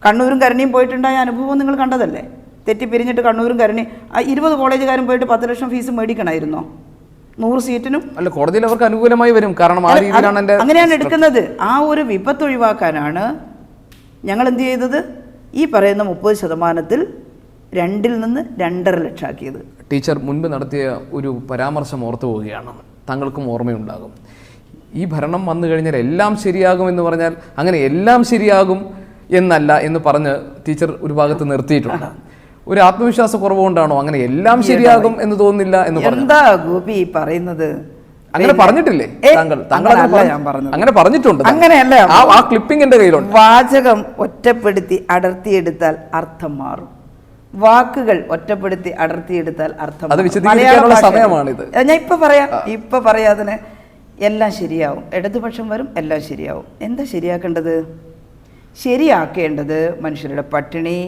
കണ്ണൂരും കരുണിയും പോയിട്ടുണ്ടായ അനുഭവം നിങ്ങൾ കണ്ടതല്ലേ? തെറ്റിപ്പിരിഞ്ഞിട്ട് കണ്ണൂരും കരുണി 20 കോളേജുകാരും പോയിട്ട് 10 ലക്ഷം ഫീസ് മേടിക്കണമായിരുന്നോ 100 സീറ്റിനും? അല്ല, കോടതിയിൽ അവർക്ക് അനുകൂലമായി വരും. കാരണം അങ്ങനെയാണ് എടുക്കുന്നത്. ആ ഒരു വിപത്ത് ഒഴിവാക്കാനാണ് ഞങ്ങൾ എന്ത് ചെയ്തത്? ഈ പറയുന്ന 30%-ൽ 2-ൽ നിന്ന് 2.5 ലക്ഷം ആക്കിയത്. ടീച്ചർ മുൻപ് നടത്തിയ ഒരു പരാമർശം ഓർത്തു പോവുകയാണ്, താങ്കൾക്കും ഓർമ്മയുണ്ടാകും. ഈ ഭരണം വന്നു കഴിഞ്ഞാൽ എല്ലാം ശരിയാകും എന്ന് പറഞ്ഞാൽ അങ്ങനെ എല്ലാം ശരിയാകും എന്നല്ല എന്ന് പറഞ്ഞ് ടീച്ചർ ഒരു ഭാഗത്ത് നിർത്തിയിട്ടുണ്ട്. ഒരു ആത്മവിശ്വാസ കുറവുകൊണ്ടാണോ അങ്ങനെ എല്ലാം ശരിയാകും എന്ന് തോന്നുന്നില്ല എന്ന് പറഞ്ഞു? എന്താ ഗോപി പറയുന്നത്? അങ്ങനെ പറഞ്ഞിട്ടില്ലേ താങ്കൾ? അങ്ങനെ പറഞ്ഞിട്ടുണ്ട്. അങ്ങനെയല്ല, ആ ക്ലിപ്പിംഗ് എൻ്റെ കയ്യിലുണ്ട്. വാചകം ഒറ്റപ്പെടുത്തി അടർത്തിയെടുത്താൽ അർത്ഥം മാറും. വാക്കുകൾ ഒറ്റപ്പെടുത്തി അടർത്തിയെടുത്താൽ അർത്ഥം മാറും. വിശദീകരിക്കാനുള്ള സമയമാണിത്. ഞാൻ ഇപ്പൊ പറയാതിന് എല്ലാം ശരിയാവും. ഇടതുപക്ഷം വരും, എല്ലാം ശരിയാവും. എന്താ ശരിയാക്കേണ്ടത്? ശരിയാക്കേണ്ടത് മനുഷ്യരുടെ പട്ടിണി,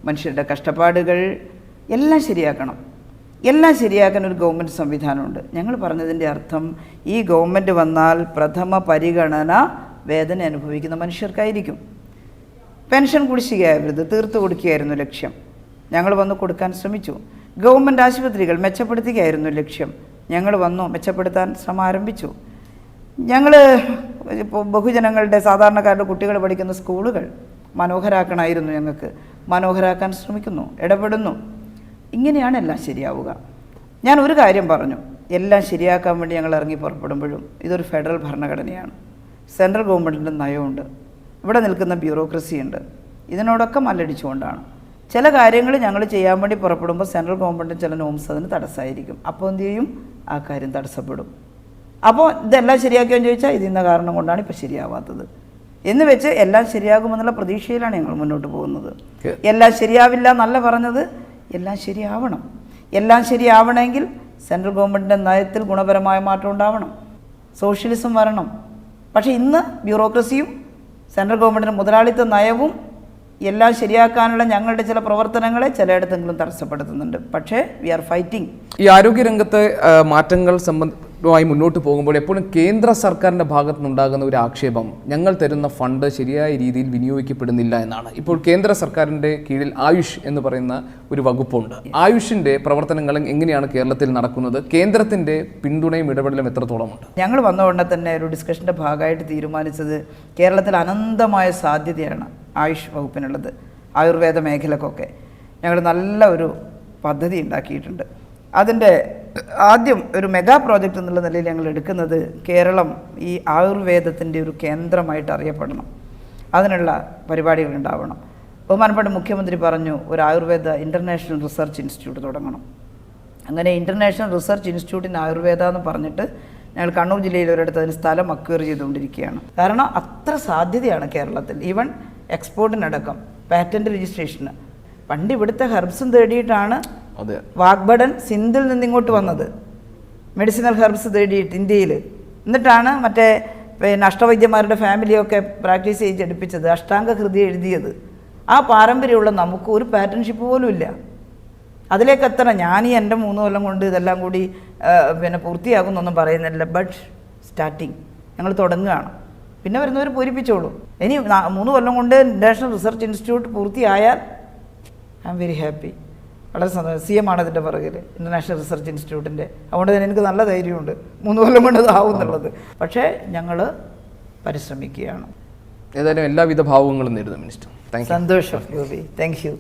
മനുഷ്യരുടെ കഷ്ടപ്പാടുകൾ എല്ലാം ശരിയാക്കണം. എല്ലാം ശരിയാക്കാൻ ഒരു ഗവൺമെൻറ് സംവിധാനമുണ്ട്. ഞങ്ങൾ പറഞ്ഞതിൻ്റെ അർത്ഥം ഈ ഗവൺമെൻറ് വന്നാൽ പ്രഥമ പരിഗണന വേദന അനുഭവിക്കുന്ന മനുഷ്യർക്കായിരിക്കും. പെൻഷൻ കുടിശ്ശികയാവരുത്, തീർത്തു കൊടുക്കുകയായിരുന്നു ലക്ഷ്യം. ഞങ്ങൾ വന്ന് കൊടുക്കാൻ ശ്രമിച്ചു. ഗവൺമെൻറ് ആശുപത്രികൾ മെച്ചപ്പെടുത്തുകയായിരുന്നു ലക്ഷ്യം. ഞങ്ങൾ വന്നു മെച്ചപ്പെടുത്താൻ ശ്രമം ആരംഭിച്ചു. ഞങ്ങൾ ഇപ്പോൾ ബഹുജനങ്ങളുടെ സാധാരണക്കാരുടെ കുട്ടികൾ പഠിക്കുന്ന സ്കൂളുകൾ മനോഹരാക്കണമായിരുന്നു. ഞങ്ങൾക്ക് മനോഹരാക്കാൻ ശ്രമിക്കുന്നു, ഇടപെടുന്നു. ഇങ്ങനെയാണ് എല്ലാം ശരിയാവുക. ഞാൻ ഒരു കാര്യം പറഞ്ഞു, എല്ലാം ശരിയാക്കാൻ വേണ്ടി ഞങ്ങൾ ഇറങ്ങി പുറപ്പെടുമ്പോഴും ഇതൊരു ഫെഡറൽ ഭരണഘടനയാണ്. സെൻട്രൽ ഗവൺമെൻറ്റിൻ്റെ നയമുണ്ട്, ഇവിടെ നിൽക്കുന്ന ബ്യൂറോക്രസിയുണ്ട്. ഇതിനോടൊക്കെ മല്ലടിച്ചുകൊണ്ടാണ് ചില കാര്യങ്ങൾ ഞങ്ങൾ ചെയ്യാൻ വേണ്ടി പുറപ്പെടുമ്പോൾ സെൻട്രൽ ഗവൺമെൻറ്റിൻ്റെ ചില നോംസ് അതിന് തടസ്സമായിരിക്കും. അപ്പോൾ എന്ത് ചെയ്യും? ആ കാര്യം തടസ്സപ്പെടും. അപ്പോൾ ഇതെല്ലാം ശരിയാക്കിയെന്ന് ചോദിച്ചാൽ ഇതിന്ന കാരണം കൊണ്ടാണ് ഇപ്പോൾ ശരിയാവാത്തത് എന്ന് വെച്ച് എല്ലാം ശരിയാകുമെന്നുള്ള പ്രതീക്ഷയിലാണ് ഞങ്ങൾ മുന്നോട്ട് പോകുന്നത്. എല്ലാം ശരിയാവില്ല എന്നല്ല പറഞ്ഞത്, എല്ലാം ശരിയാവണം. എല്ലാം ശരിയാവണമെങ്കിൽ സെൻട്രൽ ഗവൺമെൻറ്റിൻ്റെ നയത്തിൽ ഗുണപരമായ മാറ്റം ഉണ്ടാവണം, സോഷ്യലിസം വരണം. പക്ഷേ ഇന്ന് ബ്യൂറോക്രസിയും സെൻട്രൽ ഗവൺമെൻറ്റിൻ്റെ മുതലാളിത്ത നയവും എല്ലാം ശരിയാക്കാനുള്ള ഞങ്ങളുടെ ചില പ്രവർത്തനങ്ങളെ ചിലയിടത്തെങ്കിലും തടസ്സപ്പെടുത്തുന്നുണ്ട്. പക്ഷേ വി ആർ ഫൈറ്റിംഗ്. ഈ ആരോഗ്യരംഗത്തെ മാറ്റങ്ങൾ സംബന്ധമായി മുന്നോട്ട് പോകുമ്പോൾ എപ്പോഴും കേന്ദ്ര സർക്കാരിൻ്റെ ഭാഗത്തു നിന്നുണ്ടാകുന്ന ഒരു ആക്ഷേപം ഞങ്ങൾ തരുന്ന ഫണ്ട് ശരിയായ രീതിയിൽ വിനിയോഗിക്കപ്പെടുന്നില്ല എന്നാണ്. ഇപ്പോൾ കേന്ദ്ര സർക്കാരിൻ്റെ കീഴിൽ ആയുഷ് എന്ന് പറയുന്ന ഒരു വകുപ്പുണ്ട്. ആയുഷിൻ്റെ പ്രവർത്തനങ്ങൾ എങ്ങനെയാണ് കേരളത്തിൽ നടക്കുന്നത്? കേന്ദ്രത്തിൻ്റെ പിന്തുണയും ഇടപെടലും എത്രത്തോളമുണ്ട്? ഞങ്ങൾ വന്ന ഉടനെ തന്നെ ഒരു ഡിസ്കഷൻ്റെ ഭാഗമായിട്ട് തീരുമാനിച്ചത് കേരളത്തിൽ അനന്തമായ സാധ്യതയാണ് ആയുഷ് വകുപ്പിനുള്ളത്. ആയുർവേദ മേഖലക്കൊക്കെ ഞങ്ങൾ നല്ല ഒരു പദ്ധതി ഉണ്ടാക്കിയിട്ടുണ്ട്. അതിൻ്റെ ആദ്യം ഒരു മെഗാ പ്രോജക്റ്റ് എന്നുള്ള നിലയിൽ ഞങ്ങൾ എടുക്കുന്നത് കേരളം ഈ ആയുർവേദത്തിൻ്റെ ഒരു കേന്ദ്രമായിട്ട് അറിയപ്പെടണം. അതിനുള്ള പരിപാടികൾ ഉണ്ടാവണം. ബഹുമാനപ്പെട്ട മുഖ്യമന്ത്രി പറഞ്ഞു ഒരു ആയുർവേദ ഇൻ്റർനാഷണൽ റിസർച്ച് ഇൻസ്റ്റിറ്റ്യൂട്ട് തുടങ്ങണം. അങ്ങനെ international research institute in Ayurveda എന്ന് പറഞ്ഞിട്ട് ഞങ്ങൾ കണ്ണൂർ ജില്ലയിൽ ഒരിടത്ത് അതിന് സ്ഥലം അക്വയർ ചെയ്തുകൊണ്ടിരിക്കുകയാണ്. കാരണം അത്ര സാധ്യതയാണ് കേരളത്തിൽ, ഈവൻ എക്സ്പോർട്ടിനടക്കം, പാറ്റൻറ്റ് രജിസ്ട്രേഷന്. പണ്ട് ഇവിടുത്തെ ഹെർബ്സും തേടിയിട്ടാണ് വാഗ്ബഡൻ സിന്ധിൽ നിന്നിങ്ങോട്ട് വന്നത്, മെഡിസിനൽ ഹെർബ്സ് തേടിയിട്ട് ഇന്ത്യയിൽ. എന്നിട്ടാണ് മറ്റേ അഷ്ടവൈദ്യന്മാരുടെ ഫാമിലിയൊക്കെ പ്രാക്ടീസ് ചെയ്തെടുപ്പിച്ചത്, അഷ്ടാംഗ കൃതി എഴുതിയത്. ആ പാരമ്പര്യമുള്ള നമുക്ക് ഒരു പാറ്റേൺഷിപ്പ് പോലും ഇല്ല. അതിലേക്ക് എത്തണം. ഞാനീ എൻ്റെ 3 കൊല്ലം കൊണ്ട് ഇതെല്ലാം കൂടി പൂർത്തിയാകുന്നൊന്നും പറയുന്നില്ല. ബട്ട് സ്റ്റാർട്ടിങ് ഞങ്ങൾ തുടങ്ങുകയാണ്. പിന്നെ വരുന്നവർ പൂരിപ്പിച്ചോളൂ. ഇനി 3 കൊല്ലം കൊണ്ട് നാഷണൽ റിസർച്ച് ഇൻസ്റ്റിറ്റ്യൂട്ട് പൂർത്തിയായാൽ ഐ എം വെരി ഹാപ്പി. വളരെ സന്തോഷം. CM ആണ് അതിൻ്റെ പുറകിൽ, ഇൻ്റർനാഷണൽ റിസർച്ച് ഇൻസ്റ്റിറ്റ്യൂട്ടിൻ്റെ. അതുകൊണ്ട് തന്നെ എനിക്ക് നല്ല ധൈര്യമുണ്ട് 3 കൊല്ലം കൊണ്ട് ഇതാവും എന്നുള്ളത്. പക്ഷേ ഞങ്ങൾ പരിശ്രമിക്കുകയാണ്. ഏതായാലും എല്ലാവിധ ഭാവങ്ങളും നേരുന്നു മിനിസ്റ്റർ. സന്തോഷം ഗോപി. Thank you.